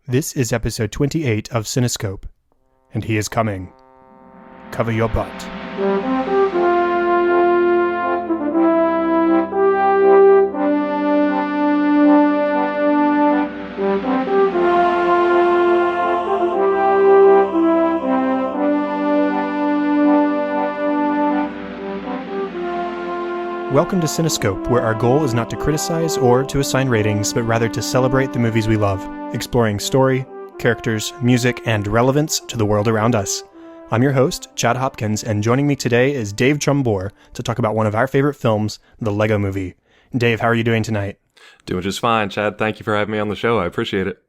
This is episode 28 of Cinescope, and he is coming. Cover your butt. Welcome to Cinescope, where our goal is not to criticize or to assign ratings, but rather to celebrate the movies we love, exploring story, characters, music, and relevance to the world around us. I'm your host, Chad Hopkins, and joining me today is Dave Trumbore to talk about one of our favorite films, The Lego Movie. Dave, how are you doing tonight? Doing just fine, Chad. Thank you for having me on the show. I appreciate it.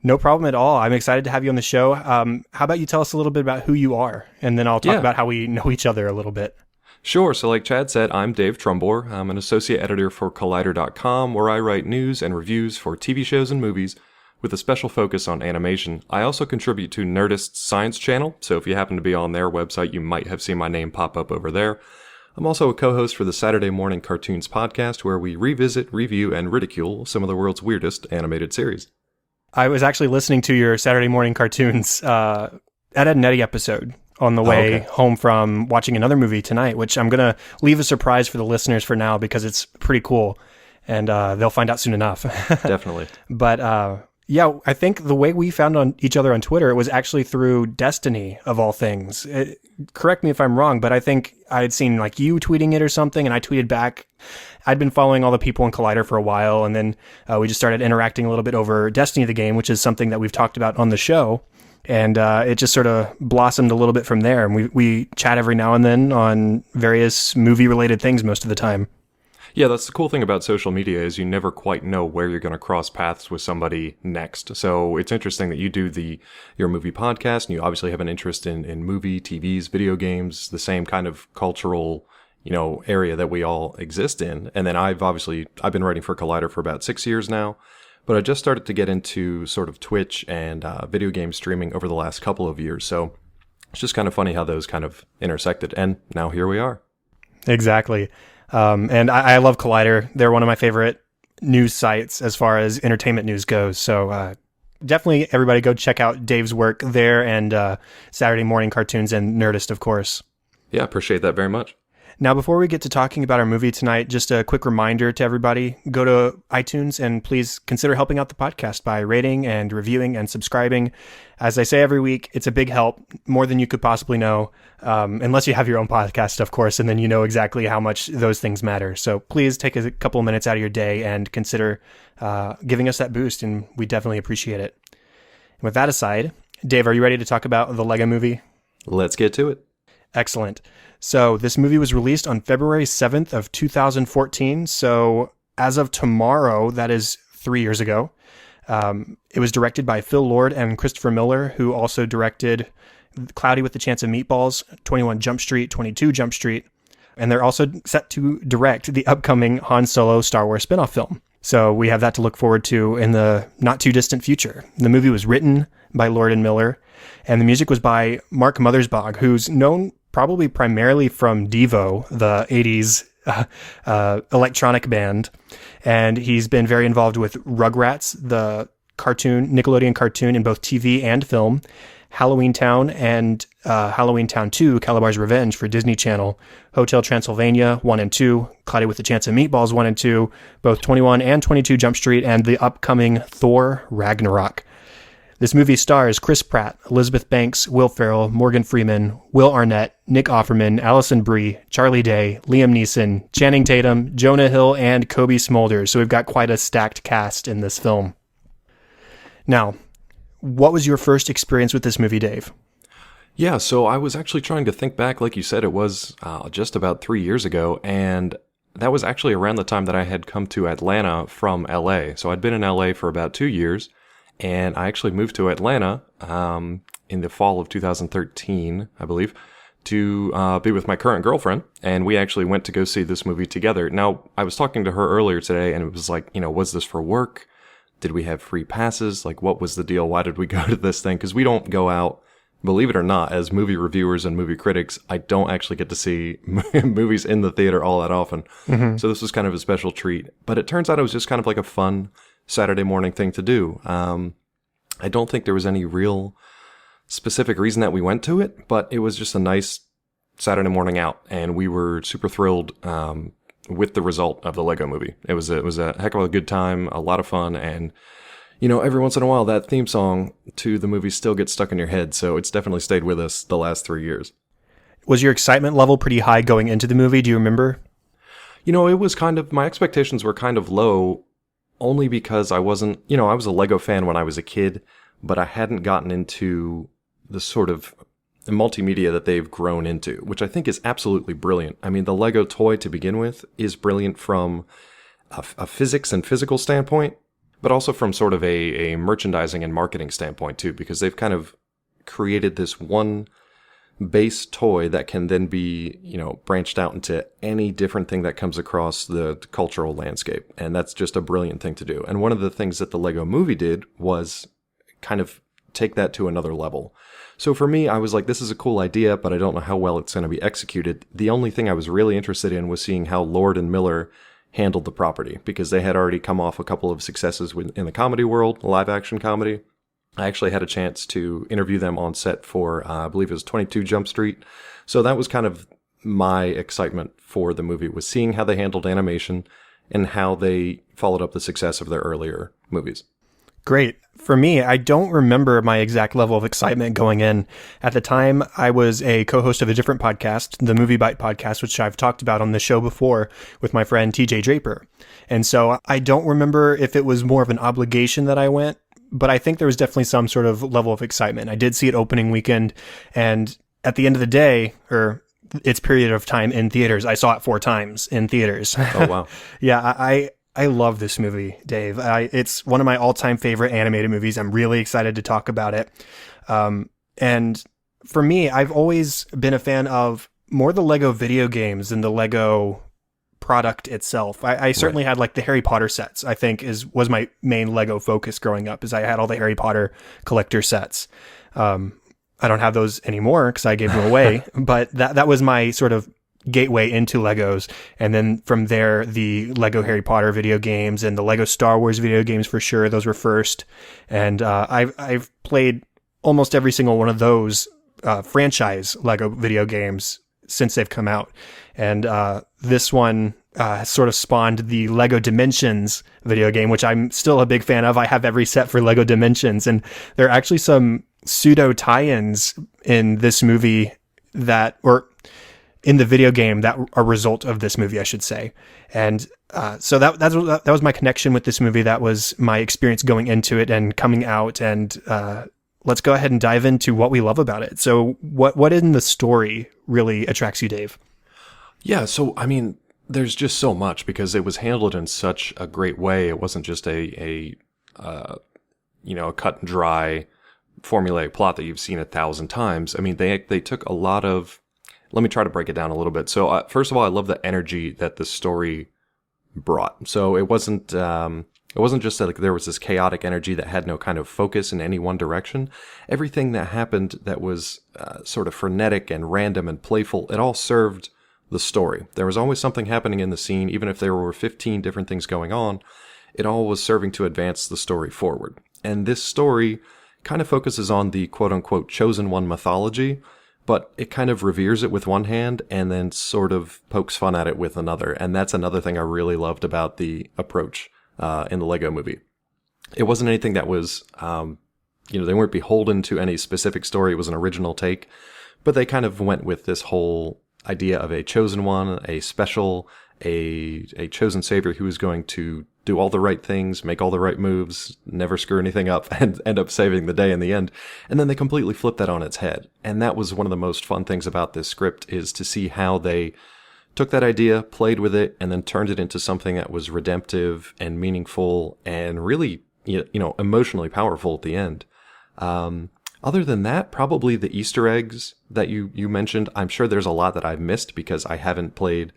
No problem at all. I'm excited to have you on the show. How about you tell us a little bit about who you are, and then I'll talk about how we know each other a little bit. Sure. So like Chad said, I'm Dave Trumbore. I'm an associate editor for Collider.com, where I write news and reviews for TV shows and movies with a special focus on animation. I also contribute to Nerdist's Science channel, so if you happen to be on their website, you might have seen my name pop up over there. I'm also a co-host for the Saturday Morning Cartoons podcast, where we revisit, review, and ridicule some of the world's weirdest animated series. I was actually listening to your Saturday Morning Cartoons Ed, and Eddie episode on the way home from watching another movie tonight, which I'm going to leave a surprise for the listeners for now because it's pretty cool, and they'll find out soon enough. Definitely. But yeah, I think the way we found on each other on Twitter, it was actually through Destiny, of all things. Correct me if I'm wrong, but I think I had seen like you tweeting it or something, and I tweeted back. I'd been following all the people in Collider for a while, and then we just started interacting a little bit over Destiny the game, which is something that we've talked about on the show. And it just sort of blossomed a little bit from there. And we chat every now and then on various movie-related things most of the time. Yeah, that's the cool thing about social media is you never quite know where you're going to cross paths with somebody next. So it's interesting that you do your movie podcast, and you obviously have an interest in movie, TVs, video games, the same kind of cultural, area that we all exist in. And then I've been writing for Collider for about 6 years now. But I just started to get into sort of Twitch and video game streaming over the last couple of years. So it's just kind of funny how those kind of intersected. And now here we are. Exactly. And I love Collider. They're one of my favorite news sites as far as entertainment news goes. So definitely everybody go check out Dave's work there, and Saturday Morning Cartoons and Nerdist, of course. Yeah, appreciate that very much. Now, before we get to talking about our movie tonight, just a quick reminder to everybody, go to iTunes and please consider helping out the podcast by rating and reviewing and subscribing. As I say every week, it's a big help, more than you could possibly know, unless you have your own podcast, of course, and then you know exactly how much those things matter. So please take a couple of minutes out of your day and consider giving us that boost, and we definitely appreciate it. And with that aside, Dave, are you ready to talk about the Lego Movie? Let's get to it. Excellent. So this movie was released on February 7th of 2014. So as of tomorrow, that is 3 years ago. It was directed by Phil Lord and Christopher Miller, who also directed Cloudy with a Chance of Meatballs, 21 Jump Street, 22 Jump Street. And they're also set to direct the upcoming Han Solo Star Wars spinoff film. So we have that to look forward to in the not too distant future. The movie was written by Lord and Miller, and the music was by Mark Mothersbaugh, who's known probably primarily from Devo, the 80s electronic band. And he's been very involved with Rugrats, the Nickelodeon cartoon in both TV and film, Halloween Town, and Halloween Town 2, Calabar's Revenge for Disney Channel, Hotel Transylvania 1 and 2, Cloudy with a Chance of Meatballs 1 and 2, both 21 and 22 Jump Street, and the upcoming Thor Ragnarok. This movie stars Chris Pratt, Elizabeth Banks, Will Ferrell, Morgan Freeman, Will Arnett, Nick Offerman, Allison Brie, Charlie Day, Liam Neeson, Channing Tatum, Jonah Hill, and Kobe Smulders. So we've got quite a stacked cast in this film. Now, what was your first experience with this movie, Dave? Yeah, so I was actually trying to think back. Like you said, it was just about 3 years ago, and that was actually around the time that I had come to Atlanta from LA. So I'd been in LA for about 2 years. And I actually moved to Atlanta in the fall of 2013, I believe, to be with my current girlfriend. And we actually went to go see this movie together. Now, I was talking to her earlier today, and it was like, was this for work? Did we have free passes? Like, what was the deal? Why did we go to this thing? Because we don't go out, believe it or not, as movie reviewers and movie critics, I don't actually get to see movies in the theater all that often. Mm-hmm. So this was kind of a special treat. But it turns out it was just kind of like a fun Saturday morning thing to do. I don't think there was any real specific reason that we went to it, but it was just a nice Saturday morning out, and we were super thrilled with the result of the Lego Movie. It was a heck of a good time, a lot of fun, and every once in a while that theme song to the movie still gets stuck in your head, so it's definitely stayed with us the last 3 years. Was your excitement level pretty high going into the movie? Do you remember? It was my expectations were kind of low, only because I wasn't, I was a Lego fan when I was a kid, but I hadn't gotten into the sort of multimedia that they've grown into, which I think is absolutely brilliant. I mean, the Lego toy to begin with is brilliant from a physics and physical standpoint, but also from sort of a merchandising and marketing standpoint too, because they've kind of created this one base toy that can then be, branched out into any different thing that comes across the cultural landscape. And that's just a brilliant thing to do. And one of the things that the Lego Movie did was kind of take that to another level. So for me, I was like, this is a cool idea, but I don't know how well it's going to be executed. The only thing I was really interested in was seeing how Lord and Miller handled the property, because they had already come off a couple of successes in the comedy world, live action comedy. I actually had a chance to interview them on set for, I believe it was 22 Jump Street. So that was kind of my excitement for the movie, was seeing how they handled animation and how they followed up the success of their earlier movies. Great. For me, I don't remember my exact level of excitement going in. At the time, I was a co-host of a different podcast, the Movie Bite podcast, which I've talked about on the show before with my friend TJ Draper. And so I don't remember if it was more of an obligation that I went, but I think there was definitely some sort of level of excitement. I did see it opening weekend, and at the end of the day, or its period of time in theaters, I saw it 4 times in theaters. Oh, wow. Yeah, I love this movie, Dave. It's one of my all-time favorite animated movies. I'm really excited to talk about it. And for me, I've always been a fan of more the Lego video games than the Lego product itself. I certainly had like the Harry Potter sets, I think was my main Lego focus growing up, is I had all the Harry Potter collector sets. I don't have those anymore because I gave them away, but that was my sort of gateway into Legos. And then from there, the Lego Harry Potter video games and the Lego Star Wars video games, for sure, those were first. And I've played almost every single one of those franchise Lego video games since they've come out. And this one has sort of spawned the Lego Dimensions video game, which I'm still a big fan of. I have every set for Lego Dimensions, and there are actually some pseudo tie-ins in this movie or in the video game that are a result of this movie, I should say. And so that was my connection with this movie. That was my experience going into it and coming out. And let's go ahead and dive into what we love about it. So what in the story really attracts you, Dave? Yeah, so I mean, there's just so much, because it was handled in such a great way. It wasn't just a cut and dry formulaic plot that you've seen 1,000 times. I mean, they took a lot of. Let me try to break it down a little bit. So first of all, I love the energy that the story brought. So it wasn't just that, like, there was this chaotic energy that had no kind of focus in any one direction. Everything that happened that was sort of frenetic and random and playful, it all served the story. There was always something happening in the scene, even if there were 15 different things going on. It all was serving to advance the story forward. And this story kind of focuses on the quote-unquote chosen one mythology, but it kind of reveres it with one hand and then sort of pokes fun at it with another. And that's another thing I really loved about the approach in the Lego Movie. It wasn't anything that was, they weren't beholden to any specific story. It was an original take, but they kind of went with this whole idea of a chosen one, a special, a chosen savior who is going to do all the right things, make all the right moves, never screw anything up, and end up saving the day in the end. And then they completely flipped that on its head. And that was one of the most fun things about this script, is to see how they took that idea, played with it, and then turned it into something that was redemptive and meaningful and really, emotionally powerful at the end. Other than that, probably the Easter eggs that you mentioned. I'm sure there's a lot that I've missed because I haven't played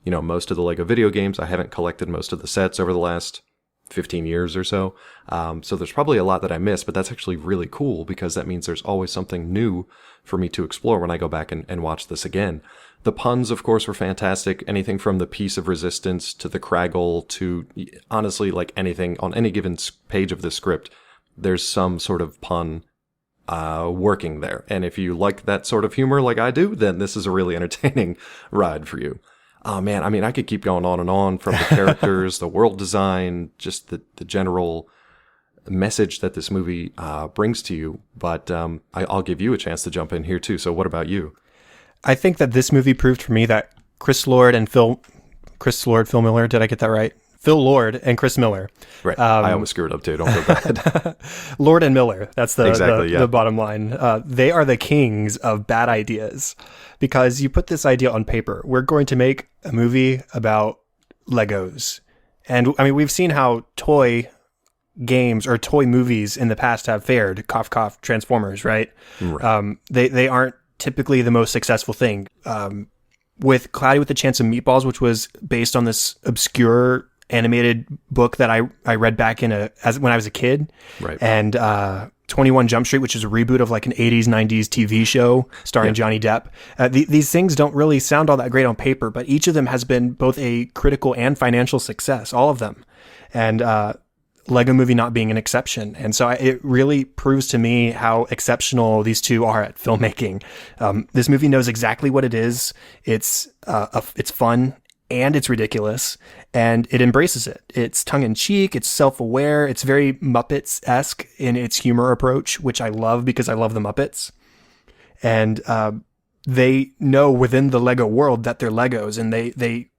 most of the Lego video games. I haven't collected most of the sets over the last 15 years or so. So there's probably a lot that I missed, but that's actually really cool, because that means there's always something new for me to explore when I go back and watch this again. The puns, of course, were fantastic. Anything from the Piece of Resistance to the Craggle to, honestly, like anything on any given page of this script there's some sort of pun working there. And if you like that sort of humor like I do, then this is a really entertaining ride for you. Oh man, I mean, I could keep going on and on, from the characters, the world design, just the general message that this movie brings to you. But I'll give you a chance to jump in here too. So what about you? I think that this movie proved for me that Chris Lord, Phil Miller, did I get that right? Phil Lord and Chris Miller. Right. I almost screwed up too. Don't feel bad. Lord and Miller. That's the bottom line. They are the kings of bad ideas, because you put this idea on paper. We're going to make a movie about Legos. And I mean, we've seen how toy games or toy movies in the past have fared. Cough, cough, Transformers, right? They aren't typically the most successful thing. With Cloudy with a Chance of Meatballs, which was based on this obscure animated book that I read back when I was a kid, right? And 21 Jump Street, which is a reboot of like an 80s, 90s TV show starring Johnny Depp. These things don't really sound all that great on paper, but each of them has been both a critical and financial success, all of them. And Lego Movie not being an exception. And so it really proves to me how exceptional these two are at filmmaking. This movie knows exactly what it is. It's fun and it's ridiculous, and it embraces it. It's tongue-in-cheek, it's self-aware, it's very Muppets-esque in its humor approach, which I love because I love the Muppets. And they know within the Lego world that they're Legos, and they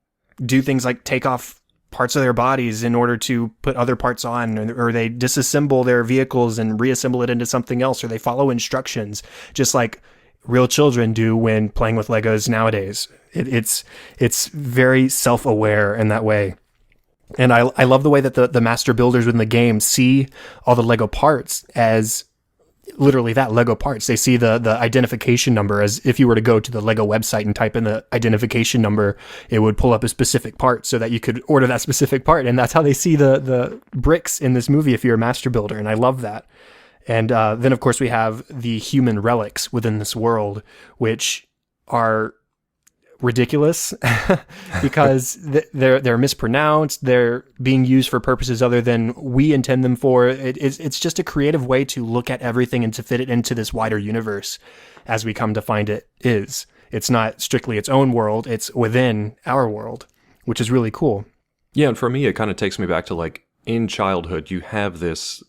do things like take off parts of their bodies in order to put other parts on, or they disassemble their vehicles and reassemble it into something else, or they follow instructions, just like real children do when playing with Legos nowadays. It's very self-aware in that way. And I love the way that the master builders within the game see all the Lego parts as literally that, Lego parts. They see the identification number as if you were to go to the Lego website and type in the identification number, it would pull up a specific part so that you could order that specific part. And that's how they see the bricks in this movie if you're a master builder. And I love that. And then, of course, we have the human relics within this world, which are ridiculous because they're mispronounced. They're being used for purposes other than we intend them for. It's just a creative way to look at everything and to fit it into this wider universe, as we come to find it is. It's not strictly its own world. It's within our world, which is really cool. Yeah, and for me, it kind of takes me back to like, in childhood, you have this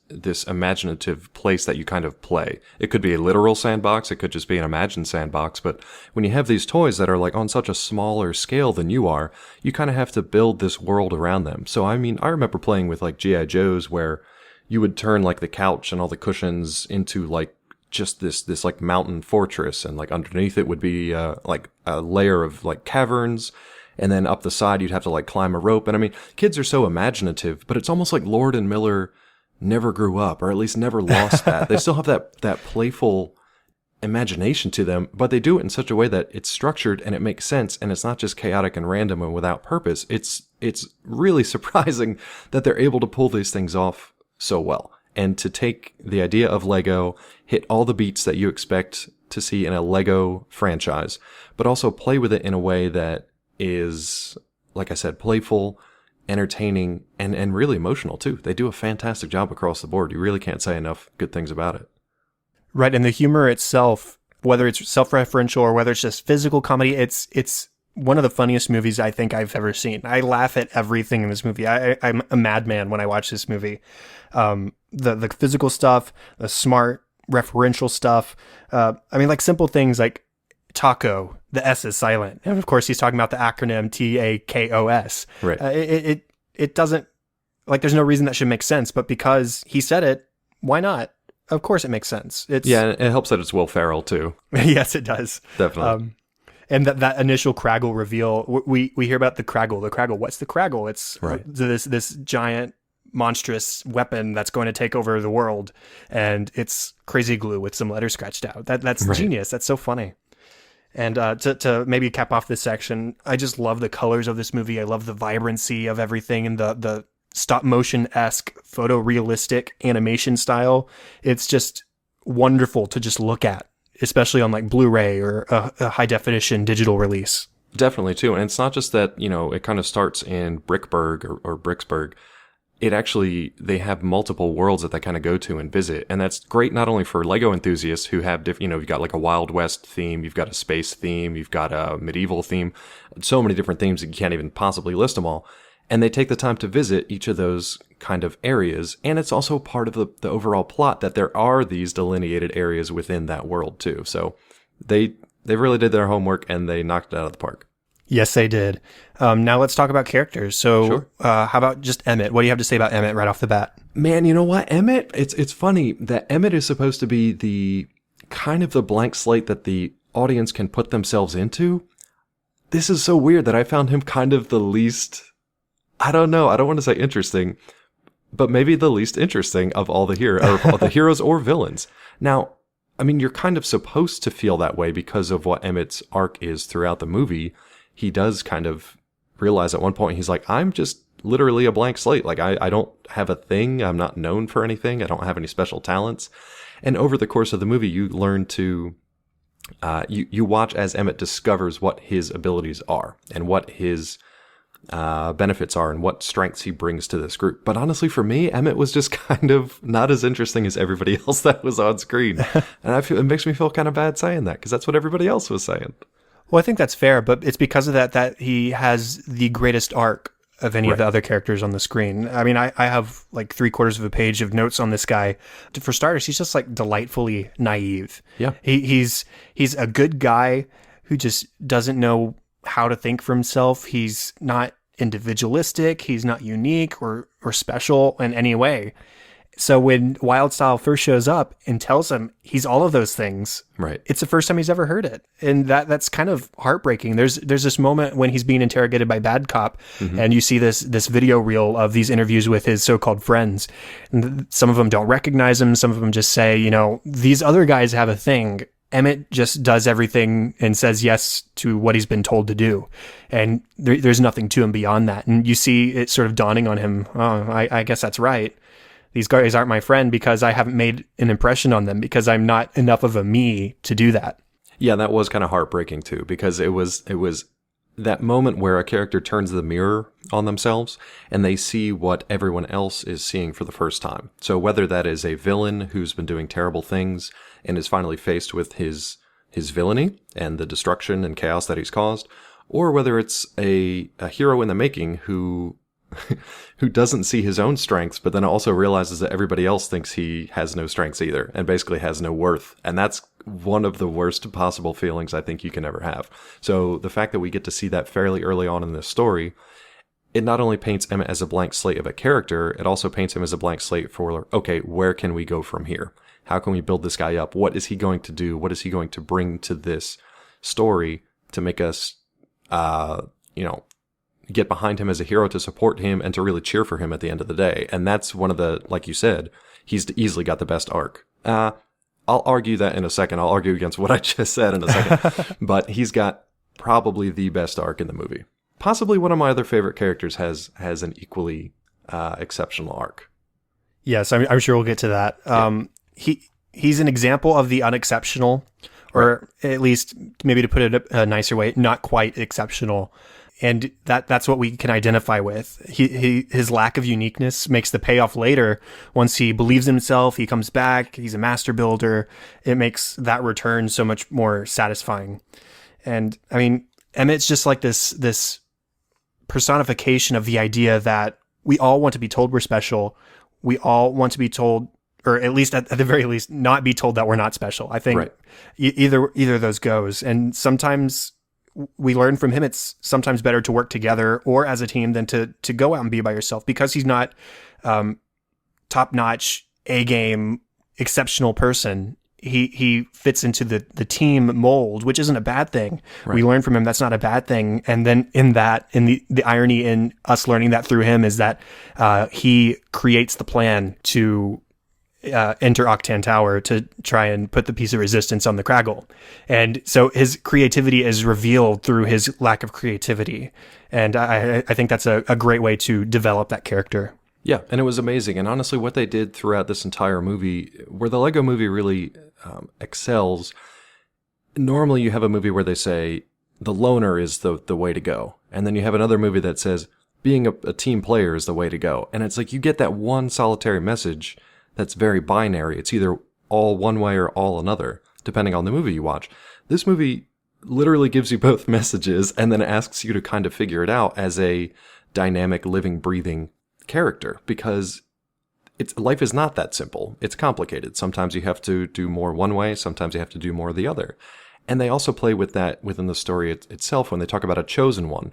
imaginative place that you kind of play. It could be a literal sandbox, it could just be an imagined sandbox, but when you have these toys that are like on such a smaller scale than you are, you kind of have to build this world around them. So I mean, I remember playing with like G.I. Joes where you would turn like the couch and all the cushions into like just this like mountain fortress, and like underneath it would be like a layer of like caverns. And then up the side, you'd have to like climb a rope. And I mean, kids are so imaginative, but it's almost like Lord and Miller never grew up, or at least never lost that. They still have that playful imagination to them, but they do it in such a way that it's structured and it makes sense. And it's not just chaotic and random and without purpose. It's really surprising that they're able to pull these things off so well. And to take the idea of Lego, hit all the beats that you expect to see in a Lego franchise, but also play with it in a way that is, like I said, playful, entertaining, and really emotional too. They do a fantastic job across the board. You really can't say enough good things about it. Right, and the humor itself, whether it's self-referential or whether it's just physical comedy, it's one of the funniest movies I think I've ever seen. I laugh at everything in this movie. I'm a madman when I watch this movie. The physical stuff, the smart referential stuff. I mean, like simple things like taco, the S is silent. And of course, he's talking about the acronym TAKOS. Right. It doesn't, like, there's no reason that should make sense, but because he said it, why not? Of course it makes sense. Yeah, it helps that it's Will Ferrell too. Yes, it does. Definitely. And that initial Craggle reveal, we hear about the Craggle. The Craggle, what's the Craggle? It's right. this giant monstrous weapon that's going to take over the world, and it's crazy glue with some letters scratched out. That's right. Genius. That's so funny. And to maybe cap off this section, I just love the colors of this movie. I love the vibrancy of everything and the stop motion-esque photorealistic animation style. It's just wonderful to just look at, especially on like Blu-ray or a high definition digital release. Definitely too. And it's not just that, it kind of starts in Brickburg or Bricksburg. they have multiple worlds that they kind of go to and visit. And that's great not only for Lego enthusiasts who have different, you've got like a Wild West theme, you've got a space theme, you've got a medieval theme, so many different themes that you can't even possibly list them all. And they take the time to visit each of those kind of areas. And it's also part of the overall plot that there are these delineated areas within that world too. So they really did their homework and they knocked it out of the park. Yes, they did. Now let's talk about characters. So Sure. How about just Emmett? What do you have to say about Emmett right off the bat? Man, you know what? Emmett, it's funny that Emmett is supposed to be the kind of the blank slate that the audience can put themselves into. This is so weird that I found him kind of the least, I don't know, I don't want to say interesting, but maybe the least interesting of all the heroes or villains. Now, I mean, you're kind of supposed to feel that way because of what Emmett's arc is throughout the movie. He does kind of realize at one point, he's like, I'm just literally a blank slate. Like, I don't have a thing. I'm not known for anything. I don't have any special talents. And over the course of the movie, you learn to, you watch as Emmett discovers what his abilities are and what his benefits are and what strengths he brings to this group. But honestly, for me, Emmett was just kind of not as interesting as everybody else that was on screen. And it makes me feel kind of bad saying that because that's what everybody else was saying. Well, I think that's fair, but it's because of that he has the greatest arc of any of the other characters on the screen. I mean, I have like 3/4 of a page of notes on this guy. For starters, he's just like delightfully naive. Yeah. He's a good guy who just doesn't know how to think for himself. He's not individualistic. He's not unique or special in any way. So when Wildstyle first shows up and tells him he's all of those things, right, it's the first time he's ever heard it. And that's kind of heartbreaking. There's this moment when he's being interrogated by Bad Cop, and you see this video reel of these interviews with his so-called friends. And some of them don't recognize him. Some of them just say, these other guys have a thing. Emmett just does everything and says yes to what he's been told to do. And there's nothing to him beyond that. And you see it sort of dawning on him. Oh, I guess that's right. These guys aren't my friend because I haven't made an impression on them because I'm not enough of a me to do that. Yeah, that was kind of heartbreaking too, because it was that moment where a character turns the mirror on themselves and they see what everyone else is seeing for the first time. So whether that is a villain who's been doing terrible things and is finally faced with his villainy and the destruction and chaos that he's caused, or whether it's a hero in the making who doesn't see his own strengths, but then also realizes that everybody else thinks he has no strengths either and basically has no worth. And that's one of the worst possible feelings I think you can ever have. So the fact that we get to see that fairly early on in this story, it not only paints Emmett as a blank slate of a character, it also paints him as a blank slate for, okay, where can we go from here? How can we build this guy up? What is he going to do? What is he going to bring to this story to make us, get behind him as a hero, to support him and to really cheer for him at the end of the day? And that's one of the, like you said, he's easily got the best arc. I'll argue that in a second. I'll argue against what I just said in a second. But he's got probably the best arc in the movie. Possibly one of my other favorite characters has an equally exceptional arc. Yes, I'm sure we'll get to that. He's an example of the unexceptional, or at least maybe to put it a nicer way, not quite exceptional. And that's what we can identify with. His lack of uniqueness makes the payoff later. Once he believes in himself, he comes back, he's a master builder. It makes that return so much more satisfying. And I mean, Emmett's just like this personification of the idea that we all want to be told we're special. We all want to be told, or at least at the very least, not be told that we're not special. I think either of those goes. And sometimes we learn from him it's sometimes better to work together or as a team than to go out and be by yourself, because he's not top-notch, A-game, exceptional person. He fits into the team mold, which isn't a bad thing. Right. We learn from him that's not a bad thing. And then in the irony in us learning that through him is that he creates the plan to enter Octan Tower to try and put the piece of resistance on the Craggle. And so his creativity is revealed through his lack of creativity. And I think that's a great way to develop that character. Yeah, and it was amazing. And honestly, what they did throughout this entire movie, where the Lego movie really excels, normally you have a movie where they say the loner is the way to go. And then you have another movie that says being a team player is the way to go. And it's like you get that one solitary message that's very binary. It's either all one way or all another, depending on the movie you watch. This movie literally gives you both messages and then asks you to kind of figure it out as a dynamic, living, breathing character, because life is not that simple. It's complicated. Sometimes you have to do more one way. Sometimes you have to do more the other. And they also play with that within the story itself when they talk about a chosen one.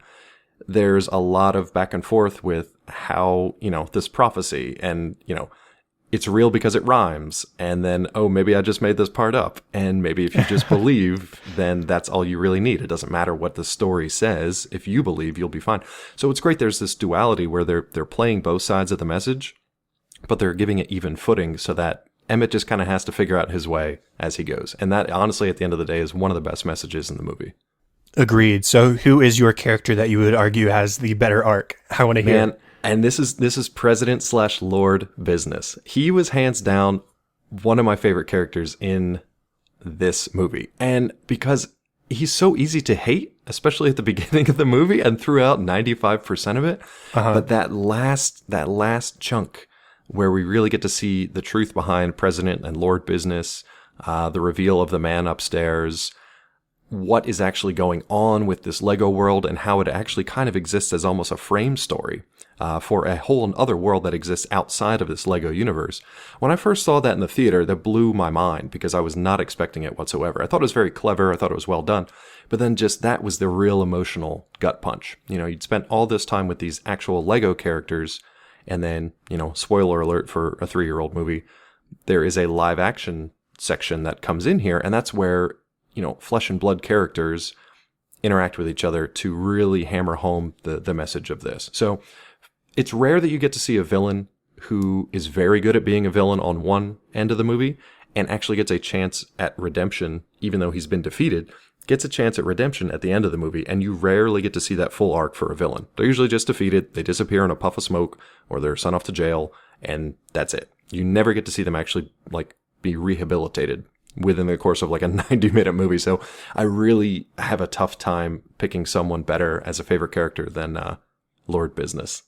There's a lot of back and forth with how, this prophecy and, it's real because it rhymes. And then, oh, maybe I just made this part up. And maybe if you just believe, then that's all you really need. It doesn't matter what the story says. If you believe, you'll be fine. So it's great. There's this duality where they're playing both sides of the message, but they're giving it even footing so that Emmett just kind of has to figure out his way as he goes. And that, honestly, at the end of the day, is one of the best messages in the movie. Agreed. So who is your character that you would argue has the better arc? I want to hear. Man, and this is President/Lord Business. He was hands down one of my favorite characters in this movie. And because he's so easy to hate, especially at the beginning of the movie and throughout 95% of it. But that last chunk where we really get to see the truth behind President and Lord Business, the reveal of the man upstairs, what is actually going on with this Lego world and how it actually kind of exists as almost a frame story for a whole other world that exists outside of this Lego universe. When I first saw that in the theater, that blew my mind because I was not expecting it whatsoever. I thought it was very clever. I thought it was well done. But then just that was the real emotional gut punch. You'd spent all this time with these actual Lego characters, and then, spoiler alert for a 3-year-old movie, there is a live action section that comes in here, and that's where flesh and blood characters interact with each other to really hammer home the message of this. So it's rare that you get to see a villain who is very good at being a villain on one end of the movie and actually gets a chance at redemption, even though he's been defeated, gets a chance at redemption at the end of the movie. And you rarely get to see that full arc for a villain. They're usually just defeated. They disappear in a puff of smoke or they're sent off to jail, and that's it. You never get to see them actually be rehabilitated within the course of a 90-minute movie. So I really have a tough time picking someone better as a favorite character than Lord Business.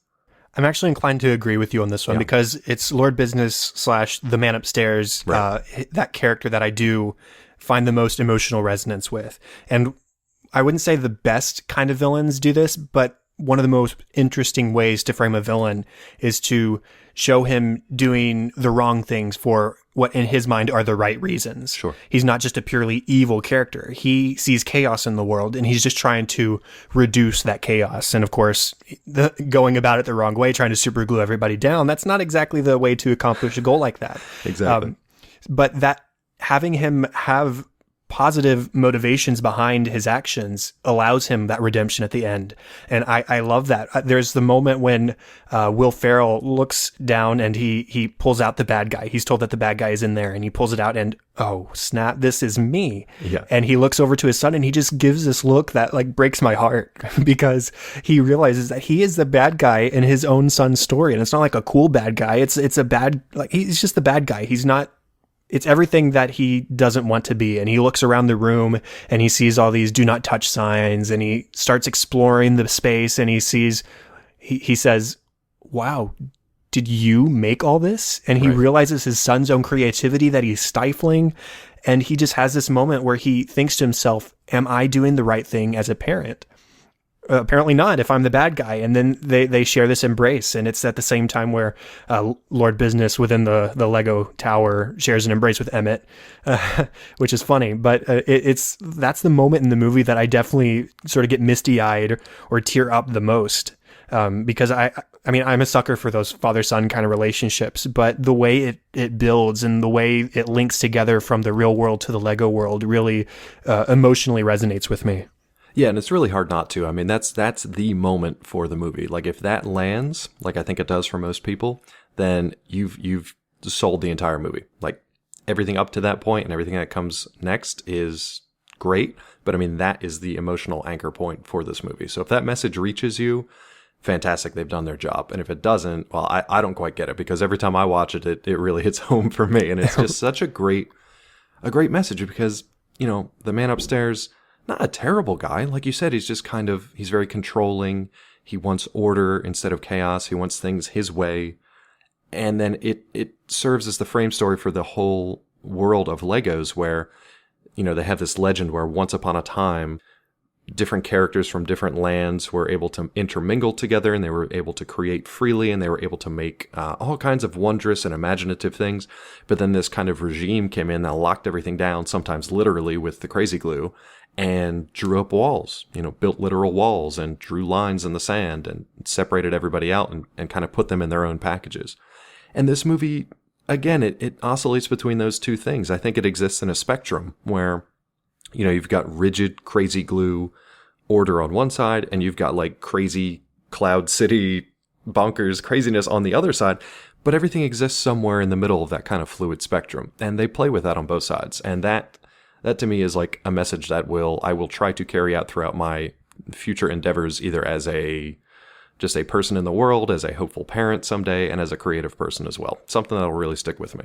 I'm actually inclined to agree with you on this one because it's Lord Business / the man upstairs, right. That character that I do find the most emotional resonance with. And I wouldn't say the best kind of villains do this, but one of the most interesting ways to frame a villain is to show him doing the wrong things for what in his mind are the right reasons. Sure. He's not just a purely evil character. He sees chaos in the world and he's just trying to reduce that chaos. And of course, going about it the wrong way, trying to super glue everybody down, that's not exactly the way to accomplish a goal like that. Exactly. But that having him have positive motivations behind his actions allows him that redemption at the end. And I love that. There's the moment when Will Ferrell looks down and he pulls out the bad guy. He's told that the bad guy is in there and he pulls it out and, oh, snap, this is me. Yeah. And he looks over to his son and he just gives this look that breaks my heart because he realizes that he is the bad guy in his own son's story. And it's not like a cool bad guy. It's a bad, he's just the bad guy. He's not, it's everything that he doesn't want to be. And he looks around the room and he sees all these do not touch signs and he starts exploring the space and he says, wow, did you make all this? And he realizes his son's own creativity that he's stifling. And he just has this moment where he thinks to himself, am I doing the right thing as a parent? Apparently not, if I'm the bad guy. And then they share this embrace. And it's at the same time where Lord Business within the Lego tower shares an embrace with Emmett, which is funny. But that's the moment in the movie that I definitely sort of get misty-eyed or tear up the most. Because I mean, I'm a sucker for those father-son kind of relationships, but the way it builds and the way it links together from the real world to the Lego world really emotionally resonates with me. Yeah, and it's really hard not to. I mean, that's the moment for the movie. If that lands, like I think it does for most people, then you've sold the entire movie. Everything up to that point and everything that comes next is great, but I mean, that is the emotional anchor point for this movie. So if that message reaches you, fantastic, they've done their job. And if it doesn't, well, I don't quite get it because every time I watch it, it really hits home for me. And it's just such a great message because, the man upstairs, not a terrible guy. Like you said, he's just he's very controlling. He wants order instead of chaos. He wants things his way. And then it serves as the frame story for the whole world of Legos where, they have this legend where once upon a time, different characters from different lands were able to intermingle together, and they were able to create freely, and they were able to make all kinds of wondrous and imaginative things. But then this kind of regime came in that locked everything down, sometimes literally with the crazy glue, and drew up walls, built literal walls and drew lines in the sand and separated everybody out and kind of put them in their own packages. And this movie, again, it oscillates between those two things. I think it exists in a spectrum where you've got rigid, crazy glue order on one side, and you've got like crazy Cloud City bonkers craziness on the other side, but everything exists somewhere in the middle of that kind of fluid spectrum, and they play with that on both sides. And that to me is like a message that I will try to carry out throughout my future endeavors, either as just a person in the world, as a hopeful parent someday, and as a creative person as well. Something that'll really stick with me.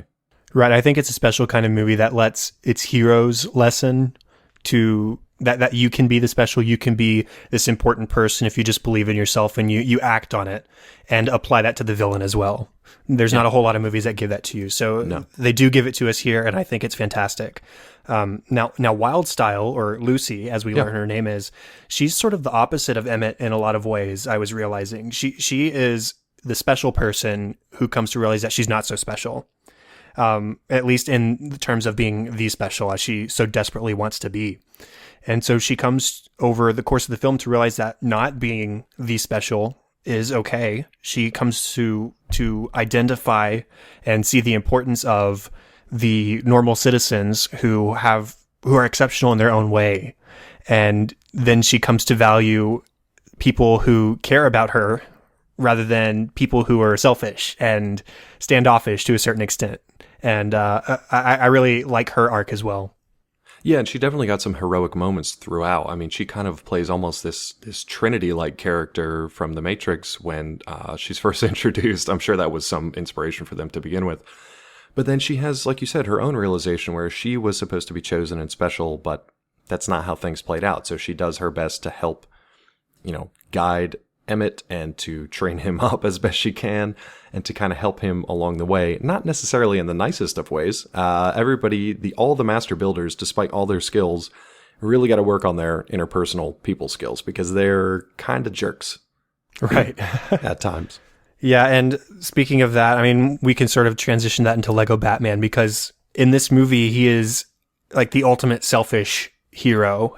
Right. I think it's a special kind of movie that lets its heroes lesson to that you can be the special, you can be this important person if you just believe in yourself and you act on it, and apply that to the villain as well. There's not a whole lot of movies that give that to you. So They do give it to us here, and I think it's fantastic. Now Wild Style, or Lucy, as we learn her name is, she's sort of the opposite of Emmett in a lot of ways, I was realizing. She is the special person who comes to realize that she's not so special. At least in terms of being the special, as she so desperately wants to be. And so she comes over the course of the film to realize that not being the special is okay. She comes to identify and see the importance of the normal citizens who are exceptional in their own way. And then she comes to value people who care about her rather than people who are selfish and standoffish to a certain extent. And I really like her arc as well. Yeah, and she definitely got some heroic moments throughout. I mean, she kind of plays almost this Trinity-like character from The Matrix when she's first introduced. I'm sure that was some inspiration for them to begin with. But then she has, like you said, her own realization where she was supposed to be chosen and special, but that's not how things played out. So she does her best to help, guide Emmett and to train him up as best she can and to kind of help him along the way. Not necessarily in the nicest of ways. All the master builders, despite all their skills, really got to work on their interpersonal people skills because they're kind of jerks. Right. At times. Yeah. And speaking of that, I mean, we can sort of transition that into Lego Batman because in this movie, he is like the ultimate selfish hero.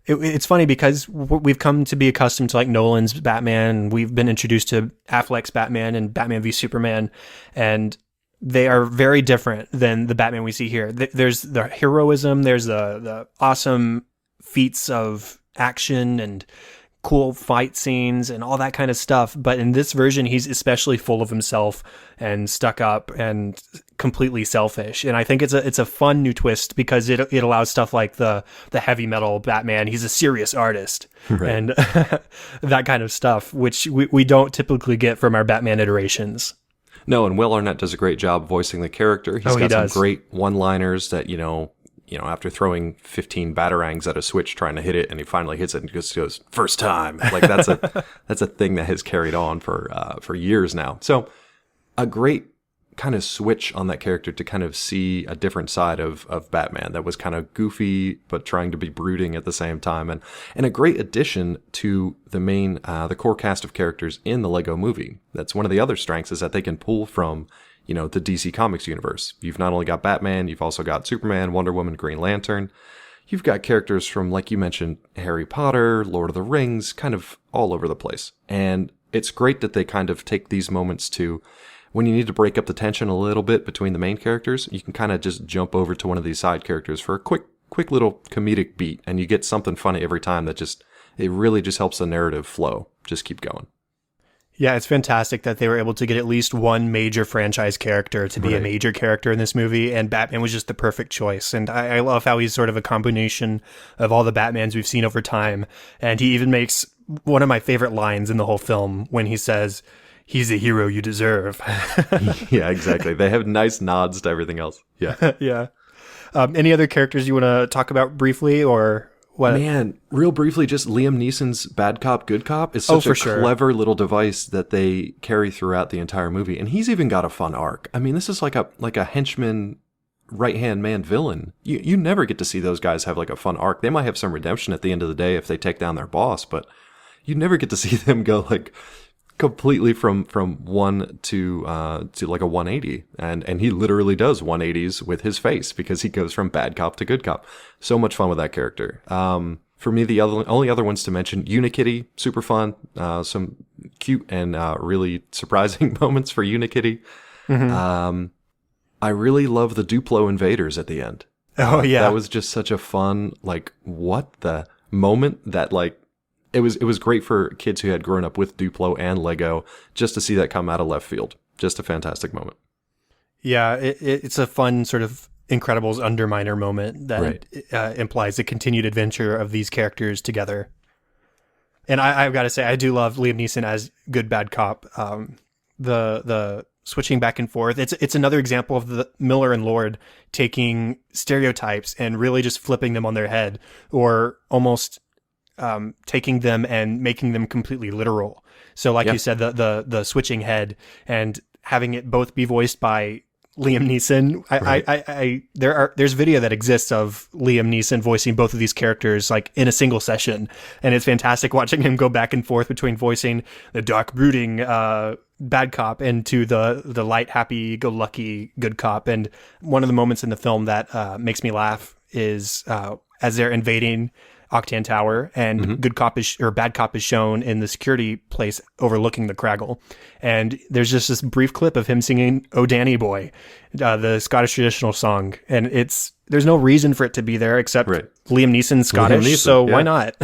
It's funny because we've come to be accustomed to like Nolan's Batman, and we've been introduced to Affleck's Batman and Batman v Superman, and they are very different than the Batman we see here. There's the heroism, there's the awesome feats of action and cool fight scenes and all that kind of stuff. But in this version, he's especially full of himself and stuck up and completely selfish. And I think it's a fun new twist because it allows stuff like the heavy metal Batman. He's a serious artist, right. And that kind of stuff, which we don't typically get from our Batman iterations. No, and Will Arnett does a great job voicing the character. He does some great one-liners that, after throwing 15 batarangs at a switch trying to hit it, and he finally hits it and just goes, first time. Like that's a thing that has carried on for years now. So a great kind of switch on that character to kind of see a different side of Batman that was kind of goofy, but trying to be brooding at the same time. And a great addition to the core cast of characters in the Lego movie. That's one of the other strengths is that they can pull from the DC Comics universe. You've not only got Batman, you've also got Superman, Wonder Woman, Green Lantern. You've got characters from, like you mentioned, Harry Potter, Lord of the Rings, kind of all over the place. And it's great that they kind of take these moments to, when you need to break up the tension a little bit between the main characters, you can kind of just jump over to one of these side characters for a quick little comedic beat, and you get something funny every time that it really just helps the narrative flow. Just keep going. Yeah, it's fantastic that they were able to get at least one major franchise character to be a major character in this movie, and Batman was just the perfect choice. And I love how he's sort of a combination of all the Batmans we've seen over time. And he even makes one of my favorite lines in the whole film when he says, "He's the hero you deserve." Yeah, exactly. They have nice nods to everything else. Yeah. Yeah. Any other characters you want to talk about briefly, or What? Man, real briefly, just Liam Neeson's bad cop, good cop is such for a sure. clever little device that they carry throughout the entire movie. And he's even got a fun arc. I mean, this is like a henchman, right-hand man villain. You never get to see those guys have like a fun arc. They might have some redemption at the end of the day if they take down their boss, but you never get to see them go like completely from one to like a 180. And he literally does 180s with his face because he goes from bad cop to good cop. So much fun with that character. For me, the only other ones to mention, Unikitty, super fun. Some cute and really surprising moments for Unikitty. Mm-hmm. I really love the Duplo invaders at the end. Oh yeah, that was just such a fun, like, what the moment that, like, it was great for kids who had grown up with Duplo and Lego just to see that come out of left field. Just a fantastic moment. Yeah, it's a fun sort of Incredibles underminer moment that implies the continued adventure of these characters together. And I've got to say, I do love Liam Neeson as good bad cop. The switching back and forth. It's another example of the Miller and Lord taking stereotypes and really just flipping them on their head, or almost taking them and making them completely literal. So like you said, the switching head and having it both be voiced by Liam Neeson. There's video that exists of Liam Neeson voicing both of these characters like in a single session, and it's fantastic watching him go back and forth between voicing the dark, brooding bad cop into the light, happy go lucky good cop. And one of the moments in the film that makes me laugh is as they're invading Octan Tower, and good cop bad cop is shown in the security place overlooking the Craggle, and there's just this brief clip of him singing "Oh Danny Boy," the Scottish traditional song, and there's no reason for it to be there except Liam Neeson's Scottish, so why not?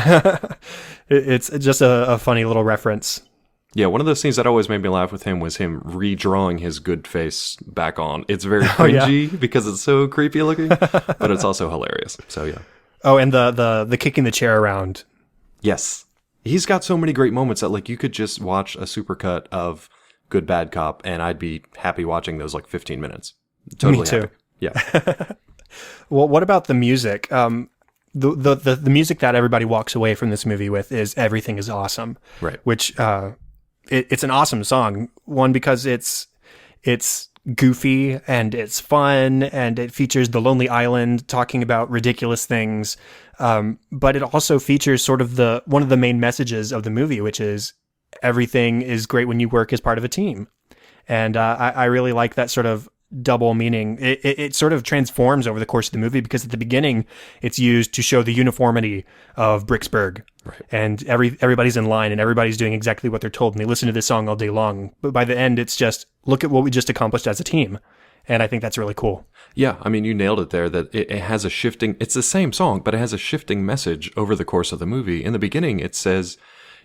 It's just a funny little reference. Yeah, one of those things that always made me laugh with him was him redrawing his good face back on. It's very cringy because it's so creepy looking, but it's also hilarious. So yeah. Oh, and the kicking the chair around. Yes. He's got so many great moments that, like, you could just watch a supercut of Good Bad Cop and I'd be happy watching those, like, 15 minutes. Totally Me too. Happy. Yeah. Well, what about the music? The music that everybody walks away from this movie with is "Everything Is Awesome." Right. Which, it's an awesome song. One, because it's goofy and it's fun and it features the Lonely Island talking about ridiculous things, but it also features sort of one of the main messages of the movie, which is everything is great when you work as part of a team. And I really like that sort of double meaning. It sort of transforms over the course of the movie, because at the beginning it's used to show the uniformity of Bricksburg, and everybody's in line and everybody's doing exactly what they're told, and they listen to this song all day long. But by the end, it's just, look at what we just accomplished as a team. And I think that's really cool. Yeah, I mean, you nailed it there, that it has a shifting, it's the same song, but it has a shifting message over the course of the movie. In the beginning, it says,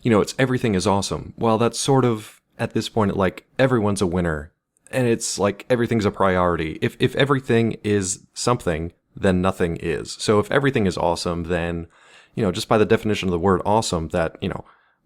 it's everything is awesome. Well, that's sort of, at this point, like, everyone's a winner. And it's like everything's a priority. If everything is something, then nothing is. So if everything is awesome, then, just by the definition of the word awesome, that,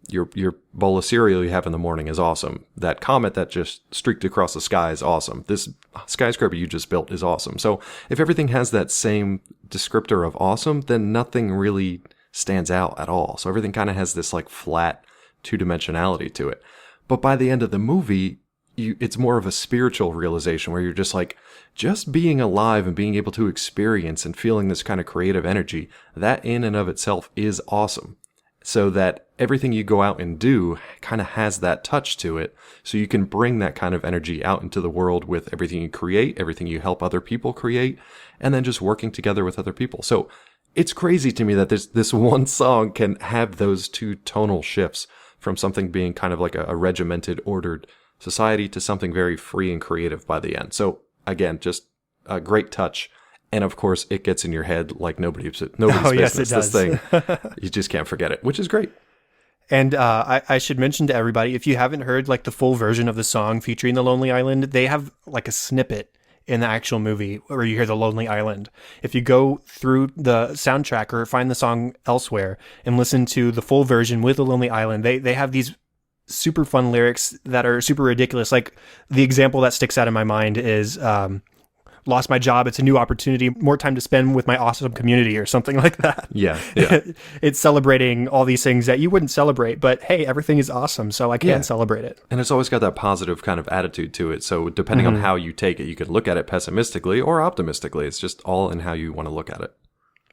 your bowl of cereal you have in the morning is awesome. That comet that just streaked across the sky is awesome. This skyscraper you just built is awesome. So if everything has that same descriptor of awesome, then nothing really stands out at all. So everything kind of has this like flat two-dimensionality to it. But by the end of the movie, it's more of a spiritual realization where you're just like, just being alive and being able to experience and feeling this kind of creative energy, that in and of itself is awesome. So that everything you go out and do kind of has that touch to it. So you can bring that kind of energy out into the world with everything you create, everything you help other people create, and then just working together with other people. So it's crazy to me that this one song can have those two tonal shifts from something being kind of like a regimented, ordered society to something very free and creative by the end. So again, just a great touch. And of course, it gets in your head like nobody's business. This thing, you just can't forget it, which is great. And I should mention to everybody, if you haven't heard like the full version of the song featuring the Lonely Island, they have like a snippet in the actual movie where you hear the Lonely Island. If you go through the soundtrack or find the song elsewhere and listen to the full version with the Lonely Island, they have these super fun lyrics that are super ridiculous. Like the example that sticks out in my mind is lost my job. It's a new opportunity, more time to spend with my awesome community or something like that. Yeah. It's celebrating all these things that you wouldn't celebrate, but hey, everything is awesome, so I can celebrate it. And it's always got that positive kind of attitude to it. So depending on how you take it, you can look at it pessimistically or optimistically. It's just all in how you want to look at it.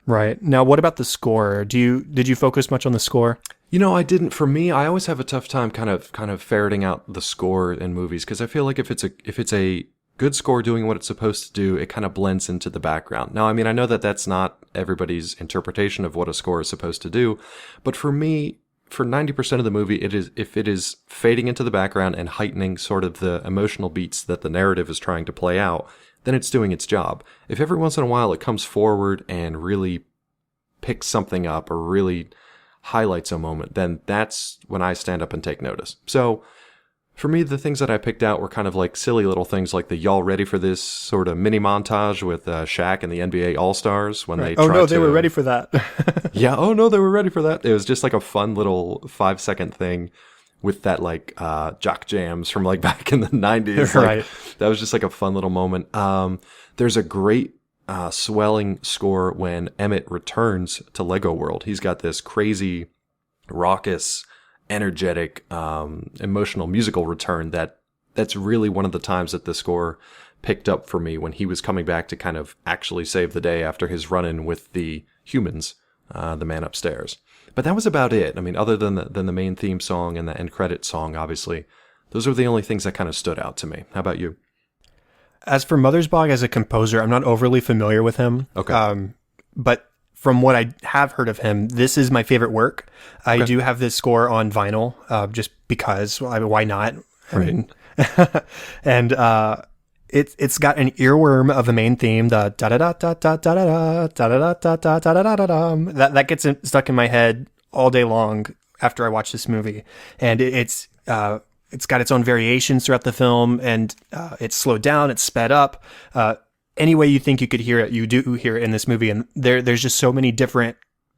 Right. Now, what about the score? Did you focus much on the score? I didn't. For me, I always have a tough time kind of ferreting out the score in movies, because I feel like if it's a good score doing what it's supposed to do, it kind of blends into the background. Now, I mean, I know that that's not everybody's interpretation of what a score is supposed to do, but for me, for 90% of the movie, if it is fading into the background and heightening sort of the emotional beats that the narrative is trying to play out, then it's doing its job. If every once in a while it comes forward and really picks something up or really highlights a moment, then that's when I stand up and take notice. So for me, the things that I picked out were kind of like silly little things, like the "Y'all ready for this" sort of mini montage with Shaq and the NBA All-Stars when they they were ready for that. Yeah, oh no, they were ready for that. It was just like a fun little 5-second thing with that like jock jams from like back in the 90s. Right. Like, that was just like a fun little moment. There's a great swelling score when Emmett returns to Lego World. He's got this crazy, raucous, energetic, emotional musical return that's really one of the times that the score picked up for me, when he was coming back to kind of actually save the day after his run-in with the humans, the man upstairs. But that was about it. I mean, other than the main theme song and the end credit song, obviously, those are the only things that kind of stood out to me. How about you? As for Mothersbaugh as a composer, I'm not overly familiar with him. Okay. But from what I have heard of him, this is my favorite work. I do have this score on vinyl, just because. Well, I mean, why not? I mean, and it's got an earworm of a main theme, the da da da da da da da da da da da da da da da. That gets stuck in my head all day long after I watch this movie, and it's got its own variations throughout the film, and it's slowed down, it's sped up. Any way you think you could hear it, you do hear it in this movie, and there's just so many different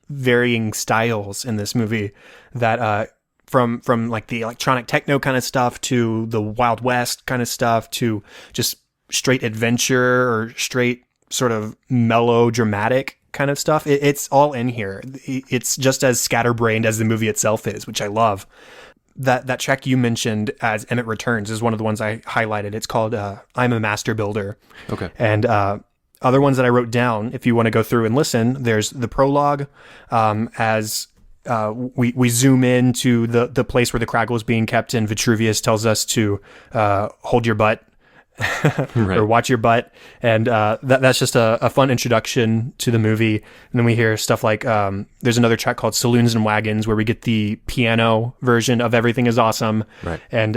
varying styles in this movie that from like the electronic techno kind of stuff to the Wild West kind of stuff to just straight adventure or straight sort of melodramatic kind of stuff. It's all in here. It's just as scatterbrained as the movie itself is, which I love. That track you mentioned as Emmett Returns is one of the ones I highlighted. It's called I'm a Master Builder. Okay. And other ones that I wrote down, if you want to go through and listen, there's the prologue as we zoom in to the place where the Craggle is being kept, and Vitruvius tells us to hold your butt. Right. Or watch your butt, and that's just a fun introduction to the movie. And then we hear stuff like there's another track called Saloons and Wagons, where we get the piano version of Everything is Awesome. Right. And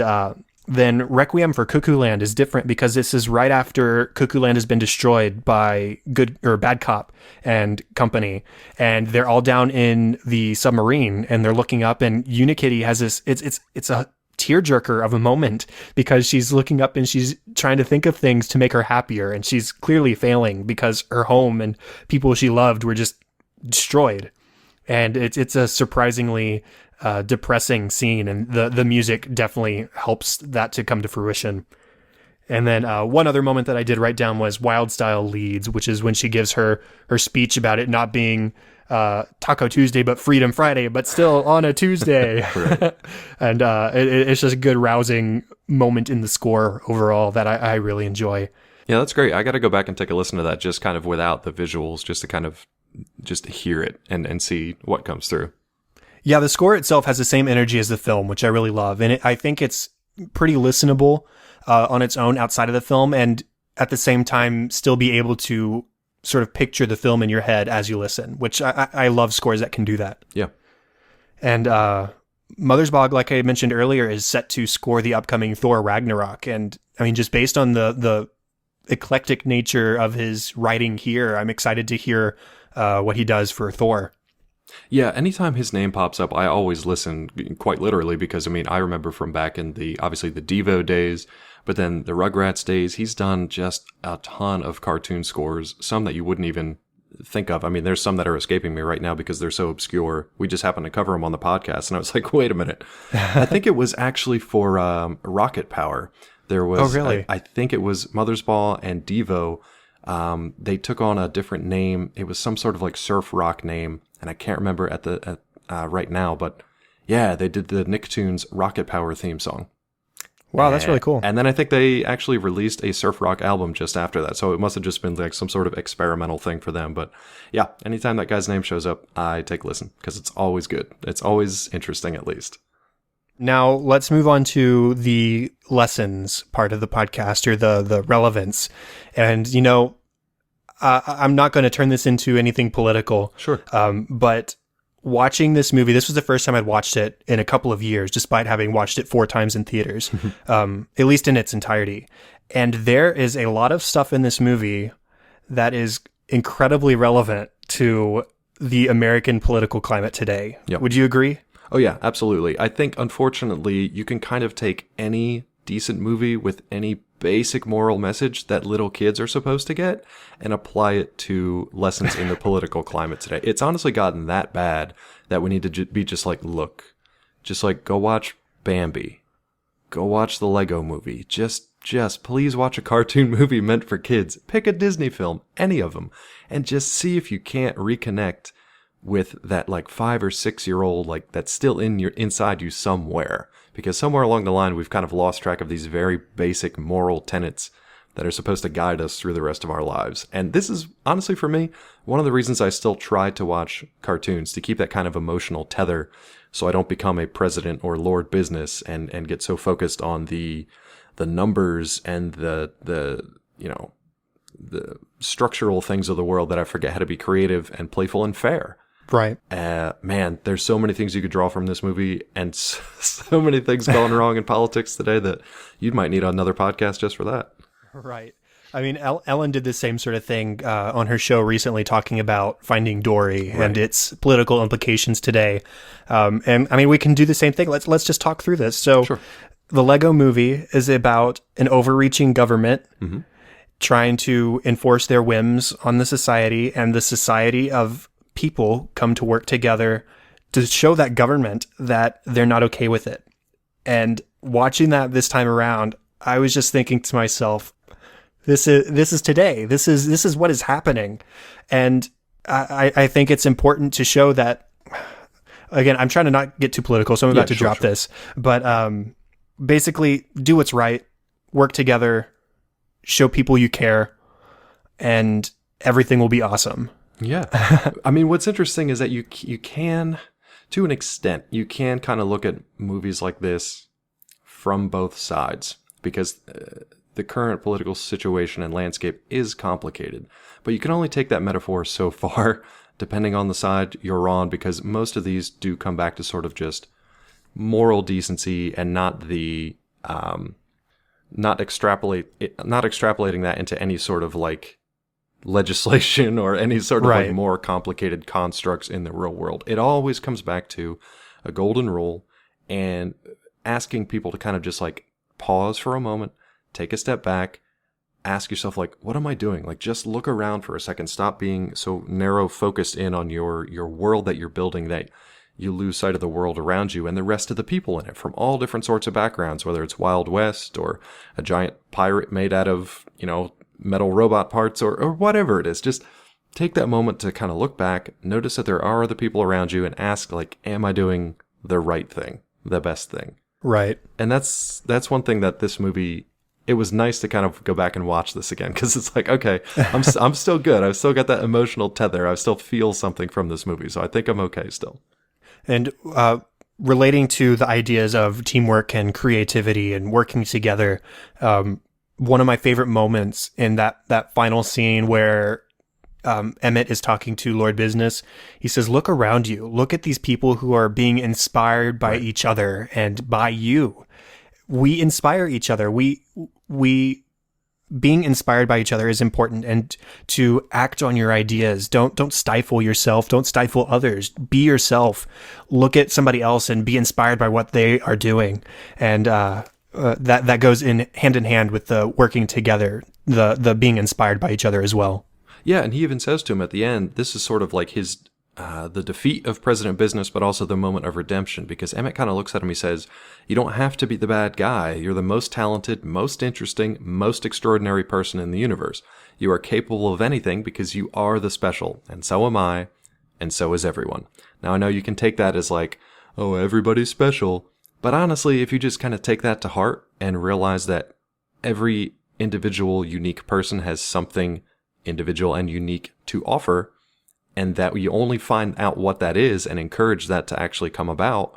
then Requiem for Cuckoo Land is different because this is right after Cuckoo Land has been destroyed by Good or Bad Cop and company, and they're all down in the submarine and they're looking up, and Unikitty has this it's a tearjerker of a moment because she's looking up and she's trying to think of things to make her happier, and she's clearly failing because her home and people she loved were just destroyed. And it's a surprisingly depressing scene, and the music definitely helps that to come to fruition. And then one other moment that I did write down was Wild Style Leads, which is when she gives her speech about it not being Taco Tuesday, but Freedom Friday, but still on a Tuesday. And it's just a good rousing moment in the score overall that I really enjoy. Yeah, that's great. I got to go back and take a listen to that just kind of without the visuals, just to kind of just hear it and see what comes through. Yeah, the score itself has the same energy as the film, which I really love. And I think it's pretty listenable on its own outside of the film, and at the same time still be able to sort of picture the film in your head as you listen, which I love scores that can do that. Yeah. And Mothersbaugh, like I mentioned earlier, is set to score the upcoming Thor Ragnarok. And I mean, just based on the eclectic nature of his writing here, I'm excited to hear what he does for Thor. Yeah, anytime his name pops up, I always listen quite literally because, I mean, I remember from back in obviously the Devo days, but then the Rugrats days, he's done just a ton of cartoon scores, some that you wouldn't even think of. I mean, there's some that are escaping me right now because they're so obscure. We just happened to cover them on the podcast, and I was like, wait a minute. I think it was actually for Rocket Power. There was, oh, really? I think it was Mothersbaugh and Devo They took on a different name. It was some sort of like surf rock name, and I can't remember right now, but yeah, they did the Nicktoons Rocket Power theme song. Wow, that's really cool. And then I think they actually released a surf rock album just after that. So it must have just been like some sort of experimental thing for them. But yeah, anytime that guy's name shows up, I take a listen because it's always good. It's always interesting, at least. Now let's move on to the lessons part of the podcast, or the relevance. And, I'm not going to turn this into anything political. Sure. But watching this movie, this was the first time I'd watched it in a couple of years, despite having watched it 4 times in theaters, at least in its entirety. And there is a lot of stuff in this movie that is incredibly relevant to the American political climate today. Yep. Would you agree? Oh, yeah, absolutely. I think, unfortunately, you can kind of take any decent movie with any basic moral message that little kids are supposed to get and apply it to lessons in the political climate today. It's honestly gotten that bad that we need to be just like, look, just like go watch Bambi, go watch the Lego movie, just please watch a cartoon movie meant for kids, pick a Disney film, any of them, and just see if you can't reconnect with that like 5 or 6 year old, like that's still inside you somewhere. Because somewhere along the line, we've kind of lost track of these very basic moral tenets that are supposed to guide us through the rest of our lives. And this is, honestly, for me, one of the reasons I still try to watch cartoons, to keep that kind of emotional tether so I don't become a president or Lord Business and get so focused on the numbers and the structural things of the world that I forget how to be creative and playful and fair. Right. Man, there's so many things you could draw from this movie, and so many things going wrong in politics today that you might need another podcast just for that. Right. I mean, Ellen did the same sort of thing on her show recently, talking about Finding Dory and its political implications today. And I mean, we can do the same thing. Let's just talk through this. So, Sure. The Lego movie is about an overreaching government trying to enforce their whims on the society, and the society of people come to work together to show that government that they're not okay with it. And watching that this time around, I was just thinking to myself, this is today. This is what is happening. And I think it's important to show that, again, I'm trying to not get too political, so I'm about to drop this, but basically do what's right, work together, show people you care, and everything will be awesome. Yeah. I mean, what's interesting is that you can, to an extent, you can kind of look at movies like this from both sides, because the current political situation and landscape is complicated. But you can only take that metaphor so far, depending on the side you're on, because most of these do come back to sort of just moral decency and not the not extrapolating that into any sort of like legislation or any sort of like more complicated constructs in the real world. It always comes back to a golden rule and asking people to kind of just like pause for a moment, take a step back, ask yourself like, what am I doing? Like, just look around for a second. Stop being so narrow focused in on your world that you're building that you lose sight of the world around you and the rest of the people in it from all different sorts of backgrounds, whether it's Wild West or a giant pirate made out of, metal robot parts or whatever it is. Just take that moment to kind of look back, notice that there are other people around you, and ask like, am I doing the right thing, the best thing? Right. And that's one thing that this movie, it was nice to kind of go back and watch this again, because it's like, okay, I'm still good. I've still got that emotional tether. I still feel something from this movie, so I think I'm okay still. And relating to the ideas of teamwork and creativity and working together, one of my favorite moments in that final scene where Emmett is talking to Lord Business, he says, look around you. Look at these people who are being inspired by each other and by you. We inspire each other. We being inspired by each other is important, and to act on your ideas. Don't stifle yourself. Don't stifle others. Be yourself. Look at somebody else and be inspired by what they are doing. And that goes in hand with the working together, the being inspired by each other as well. Yeah, and he even says to him at the end, this is sort of like his the defeat of President Business, but also the moment of redemption, because Emmett kind of looks at him, he says, you don't have to be the bad guy. You're the most talented, most interesting, most extraordinary person in the universe. You are capable of anything because you are the special, and so am I, and so is everyone. Now, I know you can take that as like, oh, everybody's special. But honestly, if you just kind of take that to heart and realize that every individual, unique person has something individual and unique to offer, and that you only find out what that is and encourage that to actually come about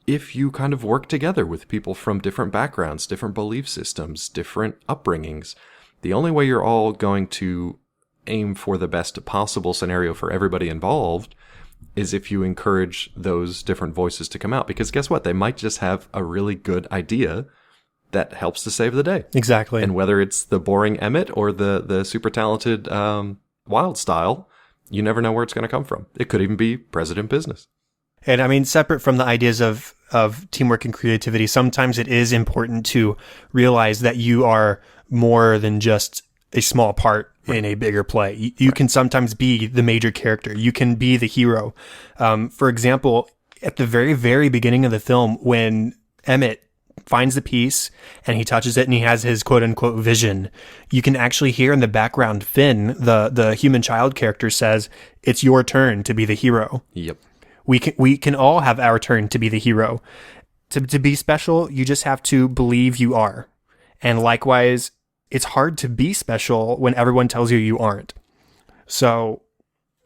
if you kind of work together with people from different backgrounds, different belief systems, different upbringings. The only way you're all going to aim for the best possible scenario for everybody involved is if you encourage those different voices to come out. Because guess what? They might just have a really good idea that helps to save the day. Exactly. And whether it's the boring Emmett or the super talented Wild Style, you never know where it's going to come from. It could even be President Business. And I mean, separate from the ideas of teamwork and creativity, sometimes it is important to realize that you are more than just a small part in a bigger play. You can sometimes be the major character. You can be the hero. For example, at the very, very beginning of the film, when Emmett finds the piece and he touches it and he has his quote unquote vision, you can actually hear in the background Finn, the human child character, says, "It's your turn to be the hero." Yep. We can all have our turn to be the hero. To be special, you just have to believe you are. And likewise, it's hard to be special when everyone tells you you aren't. So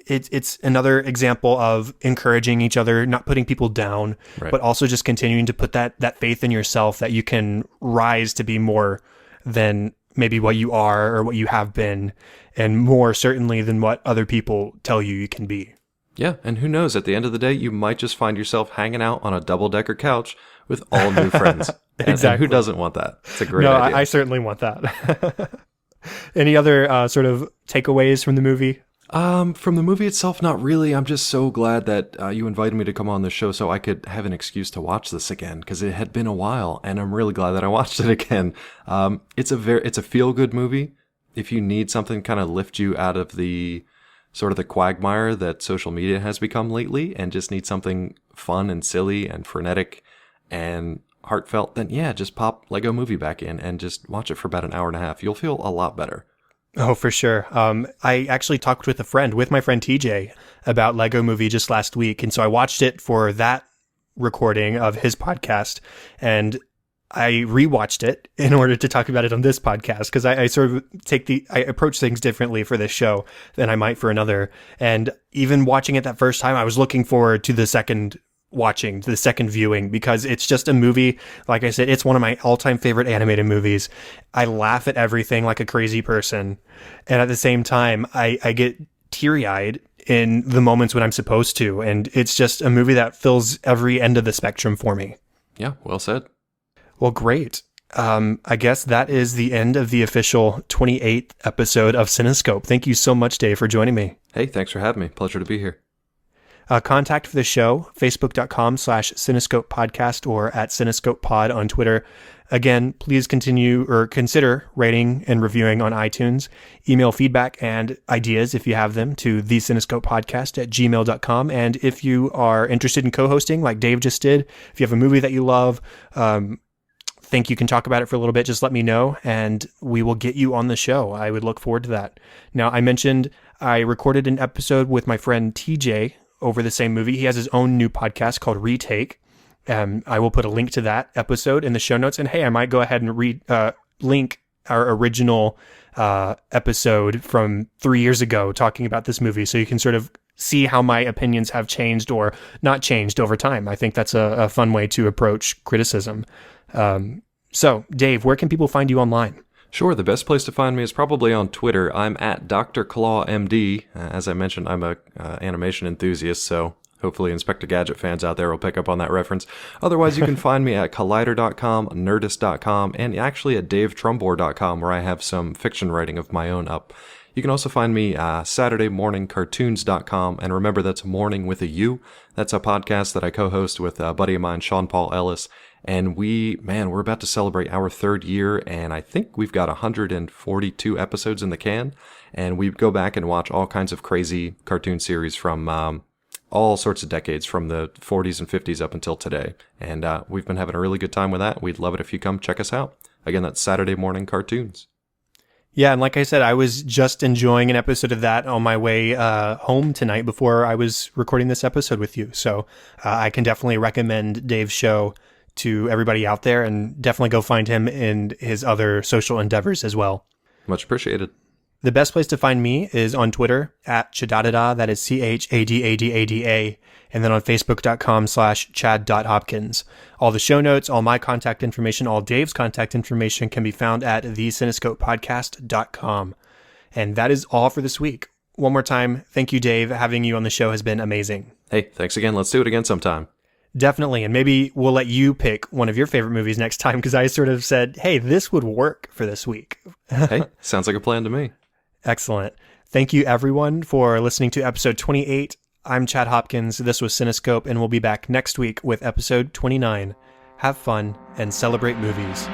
it's another example of encouraging each other, not putting people down, Right. but also just continuing to put that faith in yourself that you can rise to be more than maybe what you are or what you have been, and more certainly than what other people tell you you can be. Yeah, and who knows, at the end of the day, you might just find yourself hanging out on a double-decker couch with all new friends. Exactly. And who doesn't want that? It's a great No, idea. I certainly want that. Any other sort of takeaways from the movie? From the movie itself, not really. I'm just so glad that you invited me to come on the show so I could have an excuse to watch this again, because it had been a while, and I'm really glad that I watched it again. It's a feel-good movie. If you need something kind of lift you out of the sort of the quagmire that social media has become lately, and just need something fun and silly and frenetic and heartfelt, then yeah, just pop Lego Movie back in and just watch it for about an hour and a half. You'll feel a lot better. Oh, for sure. I actually talked with my friend TJ, about Lego Movie just last week. And so I watched it for that recording of his podcast, and I rewatched it in order to talk about it on this podcast, because I sort of I approach things differently for this show than I might for another. And even watching it that first time, I was looking forward to the second viewing, because it's just a movie. Like I said, it's one of my all-time favorite animated movies. I laugh at everything like a crazy person. And at the same time, I get teary-eyed in the moments when I'm supposed to. And it's just a movie that fills every end of the spectrum for me. Yeah, well said. Well, great. I guess that is the end of the official 28th episode of Cinescope. Thank you so much, Dave, for joining me. Hey, thanks for having me. Pleasure to be here. Contact for the show, facebook.com/Cinescope Podcast or at Cinescope Pod on Twitter. Again, please consider rating and reviewing on iTunes. Email feedback and ideas, if you have them, to theCinescopePodcast@gmail.com. And if you are interested in co-hosting, like Dave just did, if you have a movie that you love, think you can talk about it for a little bit, just let me know and we will get you on the show. I would look forward to that. Now, I mentioned I recorded an episode with my friend TJ over the same movie. He has his own new podcast called Retake. I will put a link to that episode in the show notes. And hey, I might go ahead and link our original episode from 3 years ago talking about this movie, so you can sort of see how my opinions have changed or not changed over time. I think that's a fun way to approach criticism. So, Dave, where can people find you online? Sure, the best place to find me is probably on Twitter. I'm at Dr. Claw MD. As I mentioned, I'm a animation enthusiast, so hopefully Inspector Gadget fans out there will pick up on that reference. Otherwise, you can find me at collider.com, nerdist.com, and actually at davetrumbore.com, where I have some fiction writing of my own up. You can also find me SaturdayMorningCartoons.com, and remember, that's morning with a U. That's a podcast that I co-host with a buddy of mine, Sean Paul Ellis. And we're about to celebrate our 3rd year, and I think we've got 142 episodes in the can. And we go back and watch all kinds of crazy cartoon series from all sorts of decades, from the 40s and 50s up until today. And we've been having a really good time with that. We'd love it if you come check us out. Again, that's Saturday Morning Cartoons. Yeah, and like I said, I was just enjoying an episode of that on my way home tonight before I was recording this episode with you. So I can definitely recommend Dave's show to everybody out there, and definitely go find him in his other social endeavors as well. Much appreciated. The best place to find me is on Twitter at Chadadada, that is ChADADADA, and then on Facebook.com/Chad.Hopkins. All the show notes, all my contact information, all Dave's contact information can be found at thecinescopepodcast.com. And that is all for this week. One more time, thank you, Dave. Having you on the show has been amazing. Hey, thanks again. Let's do it again sometime. Definitely. And maybe we'll let you pick one of your favorite movies next time, because I sort of said, hey, this would work for this week. Hey, sounds like a plan to me. Excellent. Thank you, everyone, for listening to episode 28. I'm Chad Hopkins. This was Cinescope, and we'll be back next week with episode 29. Have fun and celebrate movies.